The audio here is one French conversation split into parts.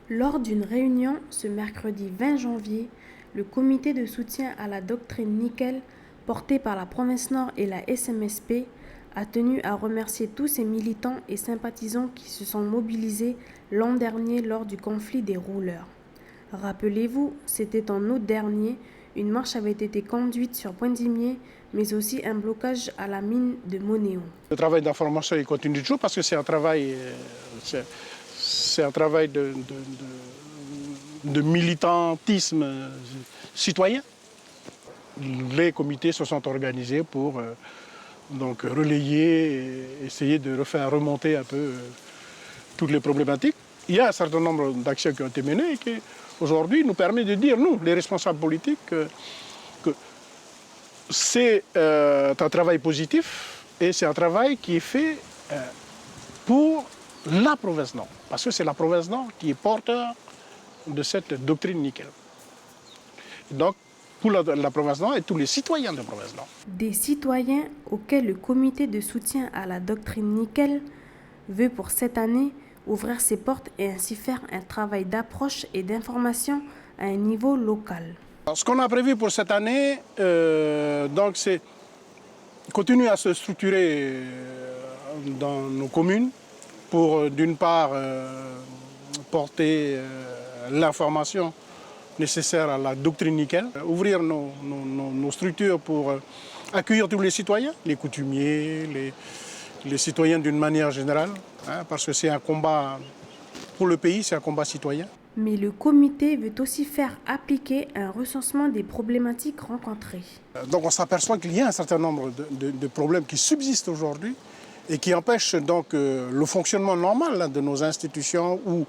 Lors d'une réunion ce mercredi 20 janvier, le comité de soutien à la doctrine nickel, porté par la Province Nord et la SMSP, a tenu à remercier tous ces militants et sympathisants qui se sont mobilisés l'an dernier lors du conflit des rouleurs. Rappelez-vous, c'était en août dernier, une marche avait été conduite sur Pointe-Dimier, mais aussi un blocage à la mine de Monéon. Le travail d'information il continue toujours parce que c'est un travail, de militantisme citoyen. Les comités se sont organisés pour donc relayer et essayer de refaire remonter un peu toutes les problématiques. Il y a un certain nombre d'actions qui ont été menées et qui aujourd'hui nous permet de dire, nous, les responsables politiques, que c'est un travail positif et c'est un travail qui est fait pour la province Nord. Parce que c'est la province Nord qui est porteur de cette doctrine nickel. Donc, pour la province Nord et tous les citoyens de la province Nord. Des citoyens auxquels le comité de soutien à la doctrine nickel veut pour cette année ouvrir ses portes et ainsi faire un travail d'approche et d'information à un niveau local. Alors, ce qu'on a prévu pour cette année, donc c'est continuer à se structurer dans nos communes pour d'une part porter l'information nécessaire à la doctrine nickel, ouvrir nos structures pour accueillir tous les citoyens, les coutumiers, les citoyens d'une manière générale, parce que c'est un combat pour le pays, c'est un combat citoyen. Mais le comité veut aussi faire appliquer un recensement des problématiques rencontrées. Donc on s'aperçoit qu'il y a un certain nombre de problèmes qui subsistent aujourd'hui et qui empêchent donc le fonctionnement normal de nos institutions ou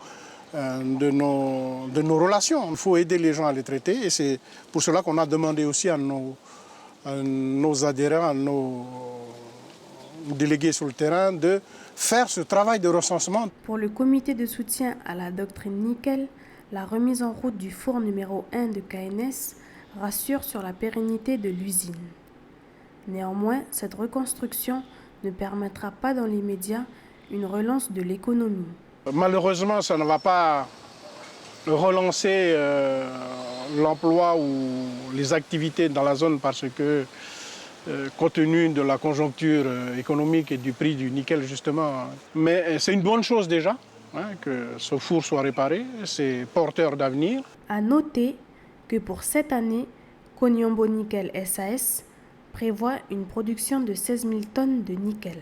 de nos relations. Il faut aider les gens à les traiter et c'est pour cela qu'on a demandé aussi à nos adhérents, à nos délégués sur le terrain de faire ce travail de recensement. Pour le comité de soutien à la doctrine nickel, la remise en route du four numéro 1 de KNS rassure sur la pérennité de l'usine. Néanmoins, cette reconstruction ne permettra pas dans l'immédiat une relance de l'économie. Malheureusement, ça ne va pas relancer l'emploi ou les activités dans la zone parce que, compte tenu de la conjoncture économique et du prix du nickel, justement. Mais c'est une bonne chose déjà que ce four soit réparé, c'est porteur d'avenir. À noter que pour cette année, Koniambo Nickel SAS prévoit une production de 16 000 tonnes de nickel.